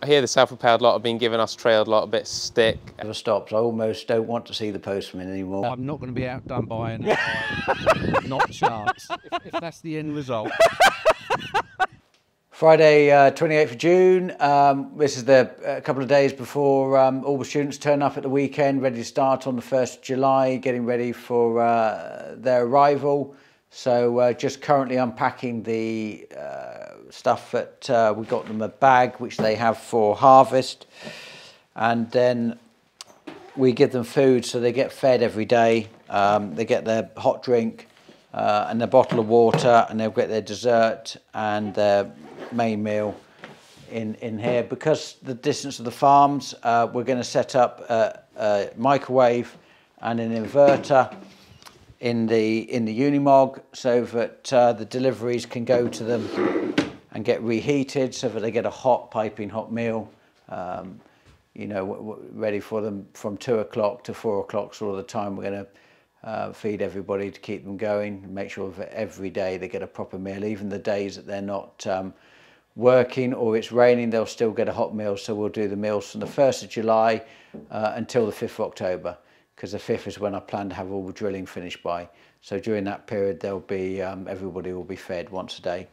I hear the self-propelled lot have been giving us trailed lot a bit of stick. Never stops. I almost don't want to see the postman anymore. I'm not going to be outdone by an AI. Not a chance. If that's the end result. Friday, 28th of June. This is a couple of days before all the students turn up at the weekend, ready to start on the 1st of July, getting ready for their arrival. So just currently unpacking the stuff that we got them a bag, which they have for harvest. And then we give them food, so they get fed every day. They get their hot drink and their bottle of water, and they'll get their dessert and their main meal in here. Because the distance of the farms, we're going to set up a microwave and an inverter in the Unimog, so that the deliveries can go to them and get reheated, so that they get a hot, piping hot meal, you know, ready for them from 2 o'clock to 4 o'clock. So all the time we're going to feed everybody to keep them going, and make sure that every day they get a proper meal. Even the days that they're not working or it's raining, they'll still get a hot meal. So we'll do the meals from the 1st of July until the 5th of October, because the 5th is when I plan to have all the drilling finished by. So during that period, there'll be everybody will be fed once a day.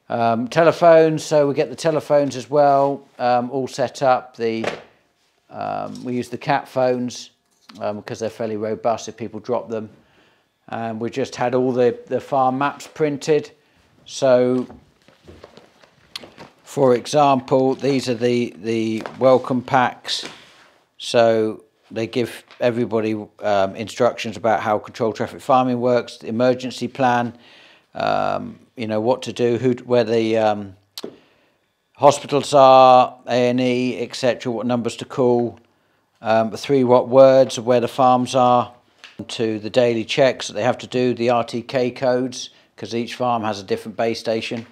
Telephones, so we get the telephones as well, all set up. We use the cat phones because they're fairly robust if people drop them. And we just had all the farm maps printed. So, for example, these are the welcome packs. So they give everybody instructions about how controlled traffic farming works, the emergency plan, you know, what to do, where the hospitals are, A&E, etc., what numbers to call, the 3 what words of where the farms are, to the daily checks that they have to do, the RTK codes, because each farm has a different base station.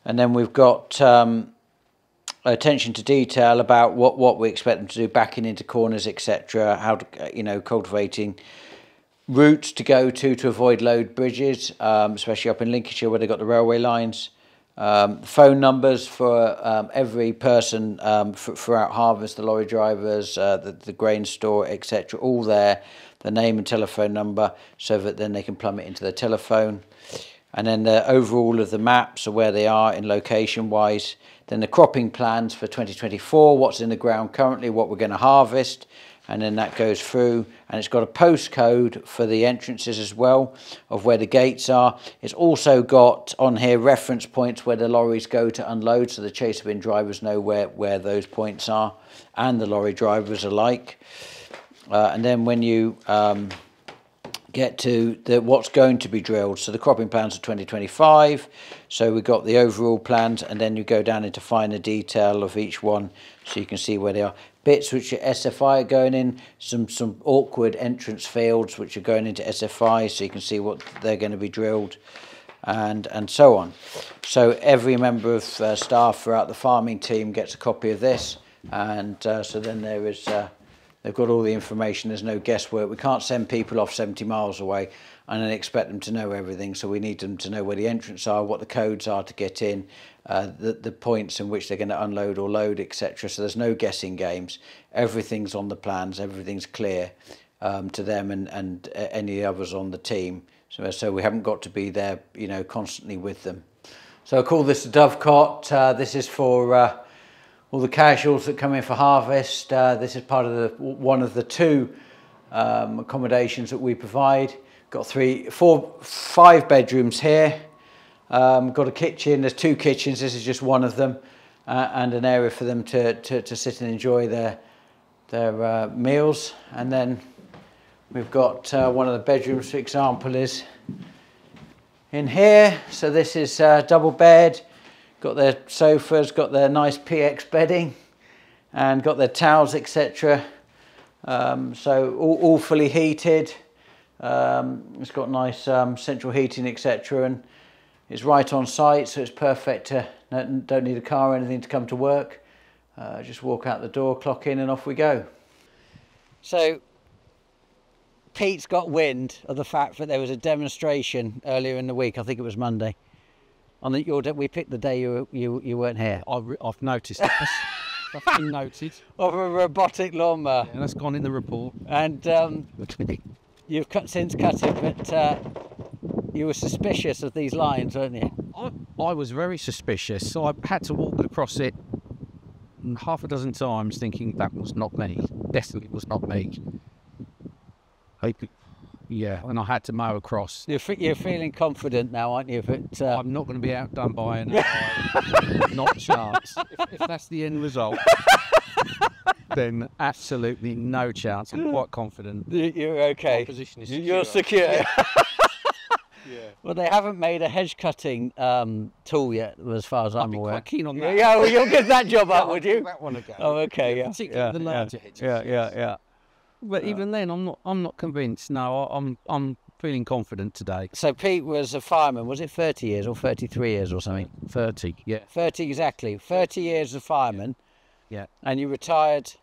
And then we've got attention to detail about what we expect them to do, backing into corners, etc., how to, you know, cultivating routes to go to avoid load bridges, especially up in Lincolnshire where they've got the railway lines. Phone numbers for every person throughout harvest, the lorry drivers, the grain store, etc., all there, the name and telephone number, so that then they can plumb it into their telephone. And then the overall of the maps of where they are in location wise. Then the cropping plans for 2024, what's in the ground currently, what we're going to harvest, and then that goes through, and it's got a postcode for the entrances as well of where the gates are. It's also got on here reference points where the lorries go to unload, so the chaser bin drivers know where those points are, and the lorry drivers alike. And then when you get to what's going to be drilled, so the cropping plans are 2025, so we've got the overall plans, and then you go down into finer detail of each one, so you can see where they are. Bits which are SFI are going in, some awkward entrance fields which are going into SFI, so you can see what they're going to be drilled, and so on. So every member of staff throughout the farming team gets a copy of this, and so then there is they've got all the information. There's no guesswork. We can't send people off 70 miles away and then expect them to know everything. So we need them to know where the entrances are, what the codes are to get in, the points in which they're going to unload or load, etc. So there's no guessing games. Everything's on the plans. Everything's clear to them and any others on the team. So we haven't got to be there, you know, constantly with them. So I call this a dovecot. This is for all the casuals that come in for harvest. This is part of one of the 2 accommodations that we provide. Got 5 bedrooms here. Got a kitchen. There's 2 kitchens. This is just one of them, and an area for them to sit and enjoy their meals. And then we've got one of the bedrooms, for example, is in here. So this is double bed. Got their sofas, got their nice PX bedding, and got their towels, etc. So all fully heated. It's got nice central heating, etc. And it's right on site, so it's perfect. Don't need a car or anything to come to work. Just walk out the door, clock in, and off we go. So Pete's got wind of the fact that there was a demonstration earlier in the week. I think it was Monday. On your day, we picked the day you weren't here. I've noticed it. That's been noted. of a robotic lawnmower. And that's gone in the report. And you've since cut it, but you were suspicious of these lines, weren't you? I was very suspicious, so I had to walk across it half a dozen times thinking that was not me. Definitely was not me. Yeah, and I had to mow across. You're feeling confident now, aren't you? But I'm not going to be outdone by an not a chance. If that's the end result, then absolutely no chance. I'm quite confident. You're okay. My position is secure. You're secure. Yeah. Well, they haven't made a hedge cutting tool yet, as far as I'm aware. Quite keen on that. Yeah, well, you'll give that job up, would you? That one again. Oh, okay, yeah. Particularly the larger hedges. Yeah. But even then, I'm not convinced. No, I'm feeling confident today. So Pete was a fireman. Was it 30 years or 33 years or something? 30, yeah. 30 exactly. 30 years as a fireman. Yeah. And you retired.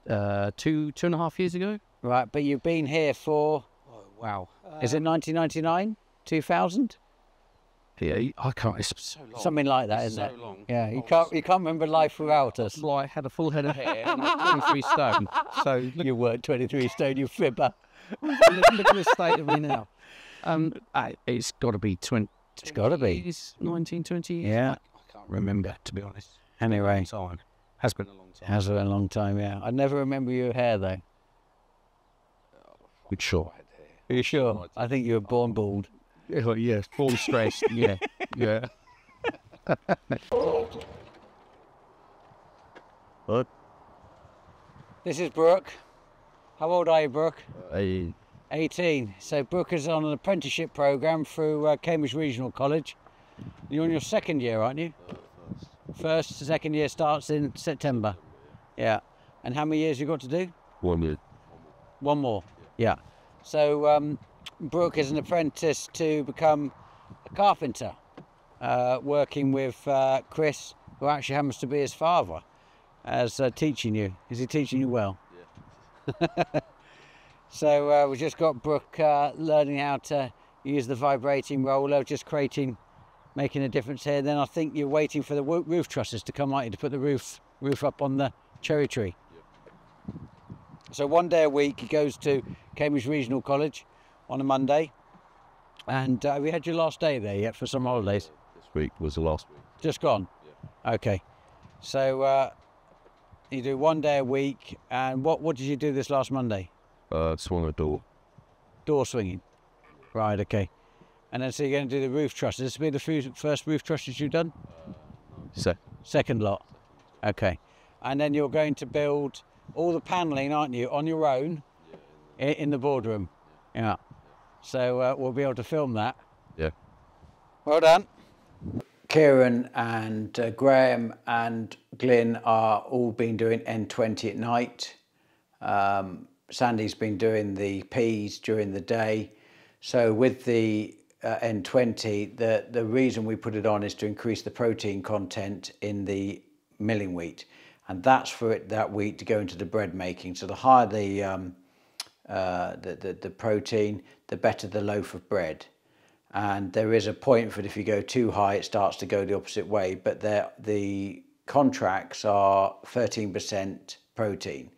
2.5 years ago. Right, but you've been here for. Oh wow. Is it 1999, 2000? Yeah, I can't. It's so long. Something like that, isn't it? So long. Yeah, you can't remember life without us. Well, I had a full head of hair and I was 23 stone. So look, You weren't 23 stone, you fibber. look at the state of me now. It's got to be 20. It's got to be. It's 19, 20 years. Yeah. I can't remember, to be honest. Anyway, Time. Has been a long time. has been a long time, yeah. I never remember your hair though. Good sure. Are you sure? I think you were born bald. Yes, full stress. Yeah. What? This is Brooke. How old are you, Brooke? 18. So Brooke is on an apprenticeship programme through Cambridge Regional College. You're on your second year, aren't you? First, second year starts in September. Yeah. And how many years you got to do? 1 year. One more. Yeah. So Brooke is an apprentice to become a carpenter, working with Chris, who actually happens to be his father, as teaching you. Is he teaching you well? Yeah. So we've just got Brooke learning how to use the vibrating roller, just making a difference here. Then I think you're waiting for the roof trusses to come, aren't you, to put the roof up on the cherry tree. Yep. So 1 day a week he goes to Cambridge Regional College on a Monday. And have you had your last day there yet for some holidays? This week was the last week. Just gone? Yeah. Okay. So you do 1 day a week. And what did you do this last Monday? Swung a door. Door swinging. Right, okay. And then so you're going to do the roof trusses. This will be the first roof trusses you've done? Second lot. Okay. And then you're going to build all the panelling, aren't you, on your own in the boardroom? Yeah. So we'll be able to film that. Yeah. Well done. Kieran and Graham and Glyn are all been doing N20 at night. Sandy's been doing the Ps during the day. So with the N20, the reason we put it on is to increase the protein content in the milling wheat, and that's for that wheat to go into the bread making. So the higher the protein, the better the loaf of bread. And there is a point for it. If you go too high, it starts to go the opposite way. But the contracts are 13% protein.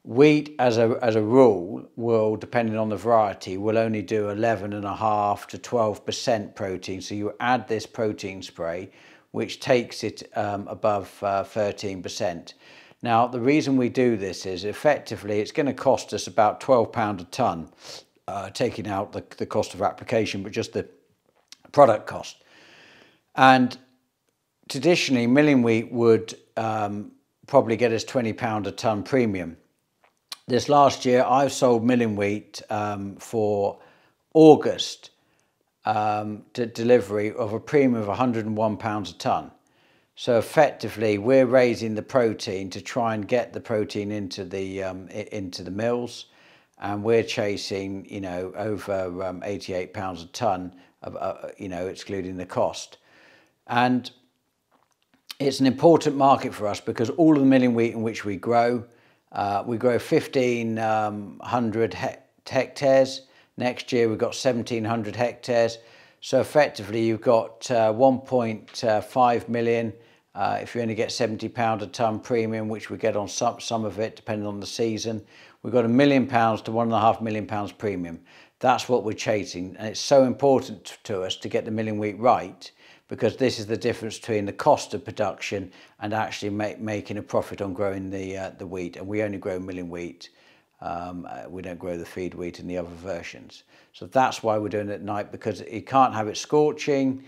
Wheat, as a rule, will, depending on the variety, will only do 11.5 to 12% protein. So you add this protein spray, which takes it above 13%. Now, the reason we do this is effectively it's going to cost us about £12 a tonne, taking out the cost of application, but just the product cost. And traditionally, milling wheat would probably get us £20 a tonne premium. This last year, I've sold milling wheat for August delivery of a premium of £101 a tonne. So effectively, we're raising the protein to try and get the protein into the mills, and we're chasing, over £88 a tonne, excluding the cost. And it's an important market for us because all of the milling wheat in which we grow 1,500 hectares. Next year we've got 1,700 hectares. So effectively you've got 1.5 million If you only get £70 a tonne premium, which we get on some of it, depending on the season, we've got £1 million to £1.5 million premium. That's what we're chasing, and it's so important to us to get the milling wheat right, because this is the difference between the cost of production and actually making a profit on growing the wheat. And we only grow milling wheat. We don't grow the feed wheat in the other versions. So that's why we're doing it at night, because you can't have it scorching,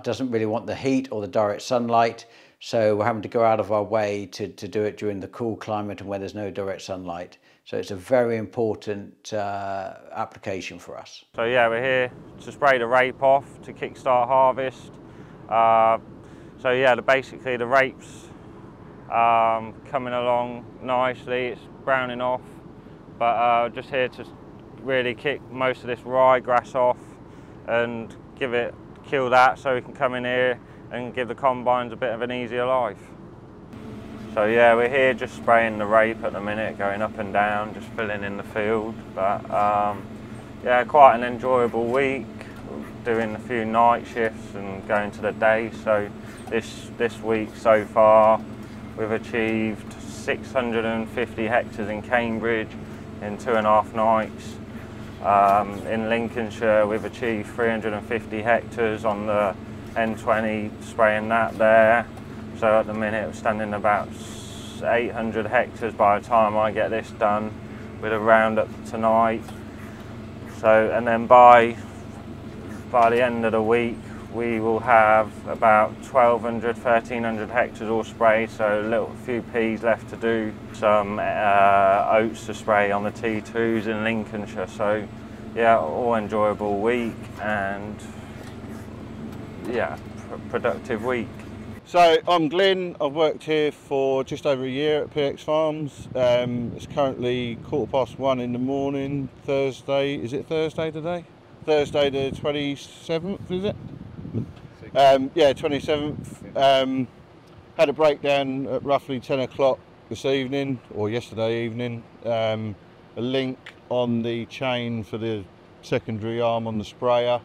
doesn't really want the heat or the direct sunlight. So we're having to go out of our way to do it during the cool climate and where there's no direct sunlight. So it's a very important application for us. So yeah, we're here to spray the rape off to kickstart harvest. So yeah, basically the rape's coming along nicely. It's browning off, but just here to really kick most of this ryegrass off and kill that, so we can come in here and give the combines a bit of an easier life. So yeah, we're here just spraying the rape at the minute, going up and down, just filling in the field. But yeah, quite an enjoyable week, doing a few night shifts and going to the day. So this week so far, we've achieved 650 hectares in Cambridge in 2.5 nights. In Lincolnshire, we've achieved 350 hectares on the N20, spraying that there. So at the minute we're standing about 800 hectares by the time I get this done with a roundup tonight. So, and then by the end of the week we will have about 1,200, 1,300 hectares all sprayed, so a few peas left to do, some oats to spray on the T2s in Lincolnshire. So yeah, all enjoyable week and yeah, productive week. So I'm Glyn, I've worked here for just over a year at PX Farms. It's currently 1:15 in the morning, Thursday. Is it Thursday today? Thursday the 27th, is it? Yeah, 27th. Had a breakdown at roughly 10 o'clock this evening, or yesterday evening. A link on the chain for the secondary arm on the sprayer.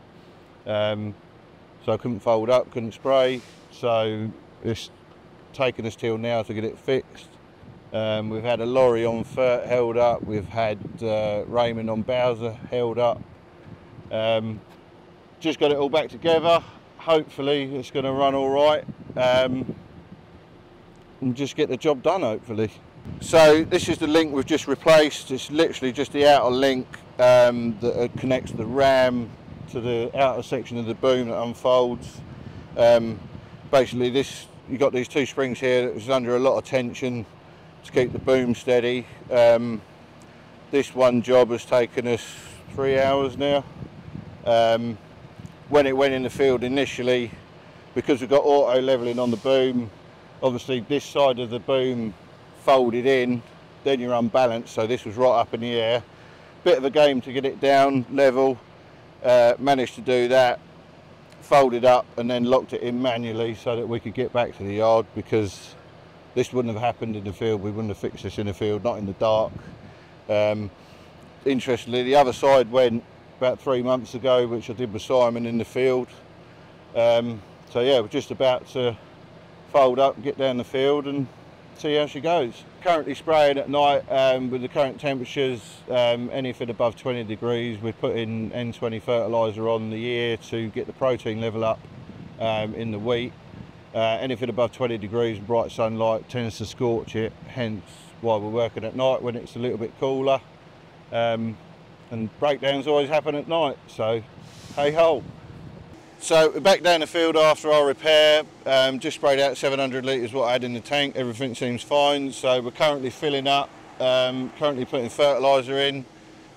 So I couldn't fold up, couldn't spray. So it's taken us till now to get it fixed. We've had a lorry on Furt held up. We've had Raymond on Bowser held up. Just got it all back together. Hopefully it's going to run all right. And just get the job done, hopefully. So this is the link we've just replaced. It's literally just the outer link that connects the ram to the outer section of the boom that unfolds. Basically you've got these two springs here that was under a lot of tension to keep the boom steady. This one job has taken us 3 hours now. When it went in the field initially, because we've got auto levelling on the boom, obviously this side of the boom folded in, then you're unbalanced, so this was right up in the air. Bit of a game to get it down level, managed to do that, folded up and then locked it in manually so that we could get back to the yard, because this wouldn't have happened in the field. We wouldn't have fixed this in the field, not in the dark. Interestingly, the other side went about 3 months ago, which I did with Simon in the field. So yeah, we're just about to fold up, get down the field and see how she goes. Currently spraying at night with the current temperatures, anything above 20 degrees. We're putting N20 fertiliser on the ear to get the protein level up in the wheat. Anything above 20 degrees, bright sunlight tends to scorch it, hence why we're working at night when it's a little bit cooler. And breakdowns always happen at night, so hey ho. So we're back down the field after our repair. Just sprayed out 700 litres what I had in the tank. Everything seems fine. So we're currently filling up, currently putting fertiliser in,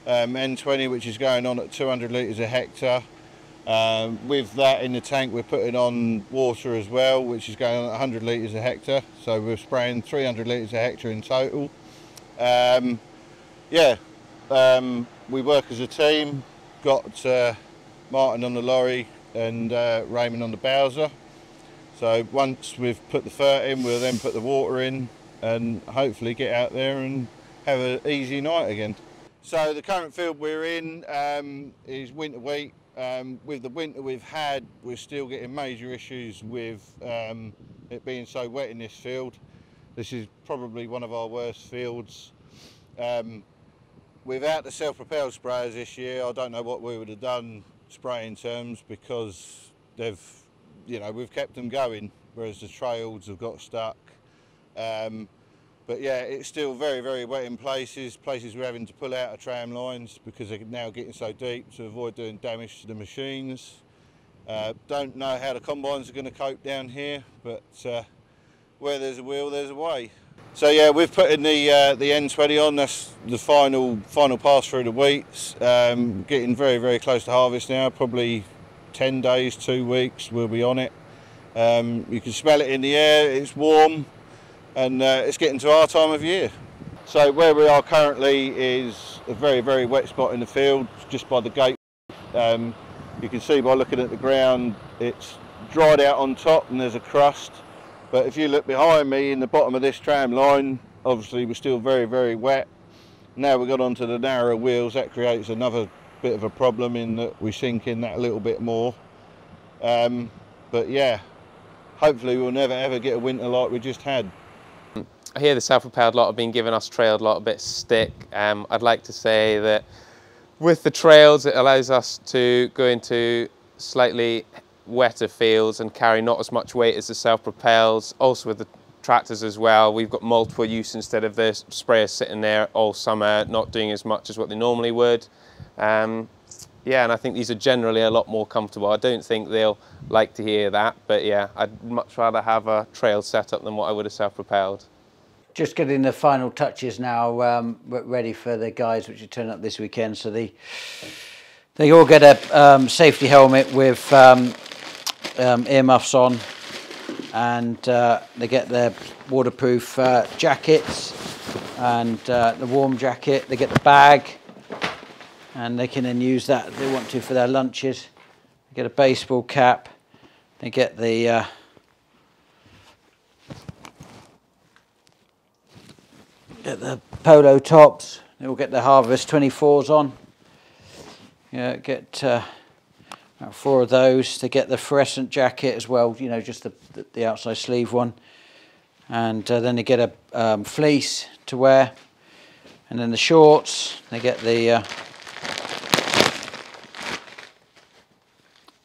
N20, which is going on at 200 litres a hectare. With that in the tank, we're putting on water as well, which is going on at 100 litres a hectare. So we're spraying 300 litres a hectare in total. We work as a team. Got Martin on the lorry and Raymond on the Bowser. So once we've put the fert in, we'll then put the water in and hopefully get out there and have an easy night again. So the current field we're in is winter wheat. With the winter we've had, we're still getting major issues with it being so wet in this field. This is probably one of our worst fields. Without the self-propelled sprayers this year, I don't know what we would have done spraying terms, because they've, you know, we've kept them going, whereas the trails have got stuck. But yeah, it's still very, very wet in places. Places we're having to pull out of tram lines because they're now getting so deep to avoid doing damage to the machines. Don't know how the combines are going to cope down here, but where there's a will, there's a way. So yeah, we've put in the N20 on. That's the final pass through the wheats. Getting very, very close to harvest now. Probably 10 days, 2 weeks, we'll be on it. You can smell it in the air. It's warm. And it's getting to our time of year. So where we are currently is a very, very wet spot in the field, just by the gate. You can see by looking at the ground, it's dried out on top and there's a crust. But if you look behind me in the bottom of this tram line, obviously we're still very, very wet. Now we've got onto the narrow wheels, that creates another bit of a problem in that we sink in that a little bit more. But yeah, hopefully we'll never ever get a winter like we just had. I hear the self-propelled lot have been giving us trailed lot a bit of stick. I'd like to say that with the trails, it allows us to go into slightly wetter fields and carry not as much weight as the self-propels. Also with the tractors as well, we've got multiple use instead of the sprayers sitting there all summer, not doing as much as what they normally would. Yeah, and I think these are generally a lot more comfortable. I don't think they'll like to hear that, but yeah, I'd much rather have a trail setup than what I would have self-propelled. Just getting the final touches now, ready for the guys which are turning up this weekend. So they all get a safety helmet with earmuffs on, and they get their waterproof jackets and the warm jacket. They get the bag, and they can then use that if they want to for their lunches. They get a baseball cap. They get the polo tops. They will get the Harvest 24s on. Yeah, get about 4 of those. They get the fluorescent jacket as well, you know, just the outside sleeve one. And then they get a fleece to wear. And then the shorts, they get the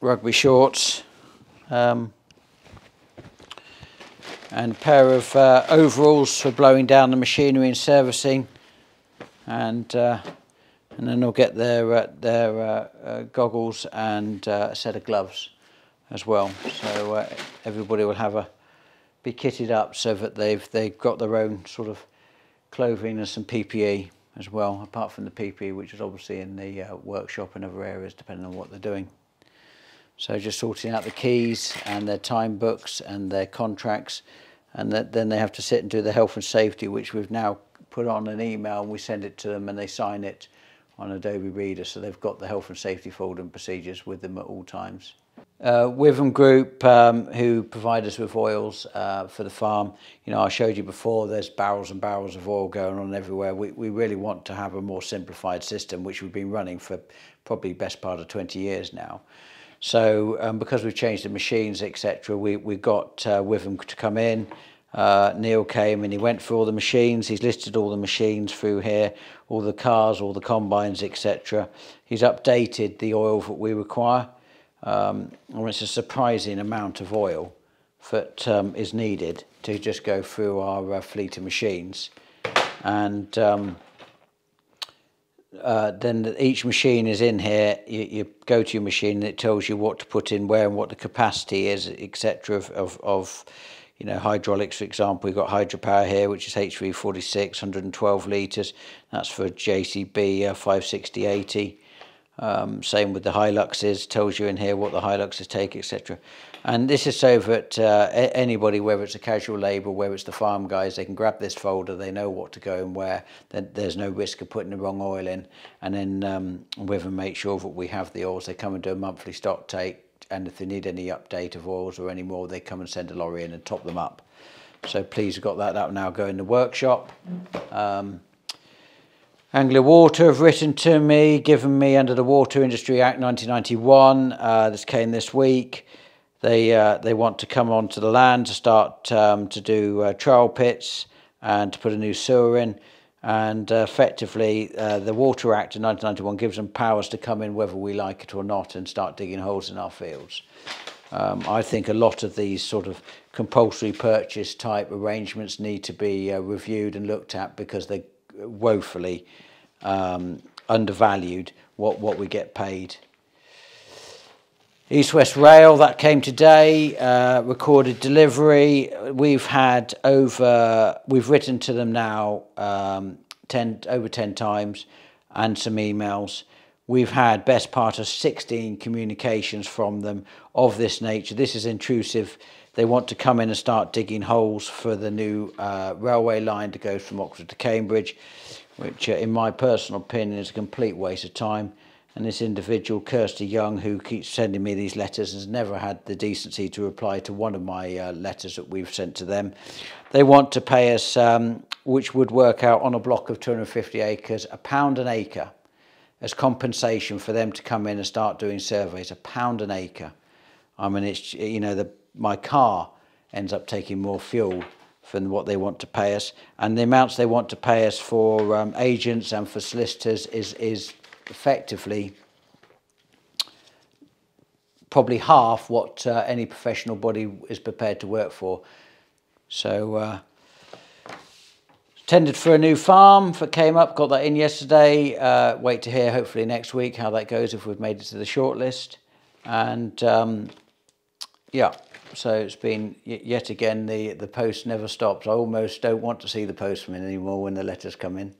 rugby shorts. And a pair of overalls for blowing down the machinery and servicing, and then they'll get their goggles and a set of gloves as well. So everybody will be kitted up so that they've got their own sort of clothing and some PPE as well, apart from the PPE which is obviously in the workshop and other areas depending on what they're doing. So just sorting out the keys and their time books and their contracts, and then they have to sit and do the health and safety, which we've now put on an email and we send it to them and they sign it on Adobe Reader, so they've got the health and safety folder and procedures with them at all times. Witham Group, who provide us with oils for the farm, you know, I showed you before, there's barrels and barrels of oil going on everywhere. We really want to have a more simplified system, which we've been running for probably best part of 20 years now. So because we've changed the machines, etc., we got Witham to come in. Neil came and he went through all the machines. He's listed all the machines through here, all the cars, all the combines, etc. He's updated the oil that we require. And it's a surprising amount of oil that is needed to just go through our fleet of machines. And then each machine is in here. You go to your machine and it tells you what to put in where and what the capacity is, etc. of you know, hydraulics, for example. We've got hydropower here, which is HV46, 112 litres. That's for JCB 560/80. Same with the Hiluxes, tells you in here what the Hiluxes take, etc. And this is so that anybody, whether it's a casual labourer, whether it's the farm guys, they can grab this folder, they know what to go and where, then there's no risk of putting the wrong oil in. And then with them, make sure that we have the oils. They come and do a monthly stock take, and if they need any update of oils or any more, they come and send a lorry in and top them up. So please, we've got that will now go in the workshop. Anglia Water have written to me, given me under the Water Industry Act 1991, this came this week. They want to come onto the land to start to do trial pits and to put a new sewer in. And effectively, the Water Act of 1991 gives them powers to come in whether we like it or not and start digging holes in our fields. I think a lot of these sort of compulsory purchase type arrangements need to be reviewed and looked at, because they're woefully undervalued what we get paid. East West Rail, that came today, recorded delivery. We've written to them now over 10 times and some emails. We've had best part of 16 communications from them of this nature. This is intrusive. They want to come in and start digging holes for the new railway line that goes from Oxford to Cambridge, which in my personal opinion is a complete waste of time. And this individual, Kirsty Young, who keeps sending me these letters, has never had the decency to reply to one of my letters that we've sent to them. They want to pay us, which would work out on a block of 250 acres, £1 an acre as compensation for them to come in and start doing surveys. £1 an acre. I mean, it's, you know, my car ends up taking more fuel than what they want to pay us, and the amounts they want to pay us for agents and for solicitors is effectively probably half what any professional body is prepared to work for. So tendered for a new farm that came up, got that in yesterday. Wait to hear hopefully next week how that goes, if we've made it to the shortlist. And yeah, so it's been yet again, the post never stops. I almost don't want to see the postman anymore when the letters come in.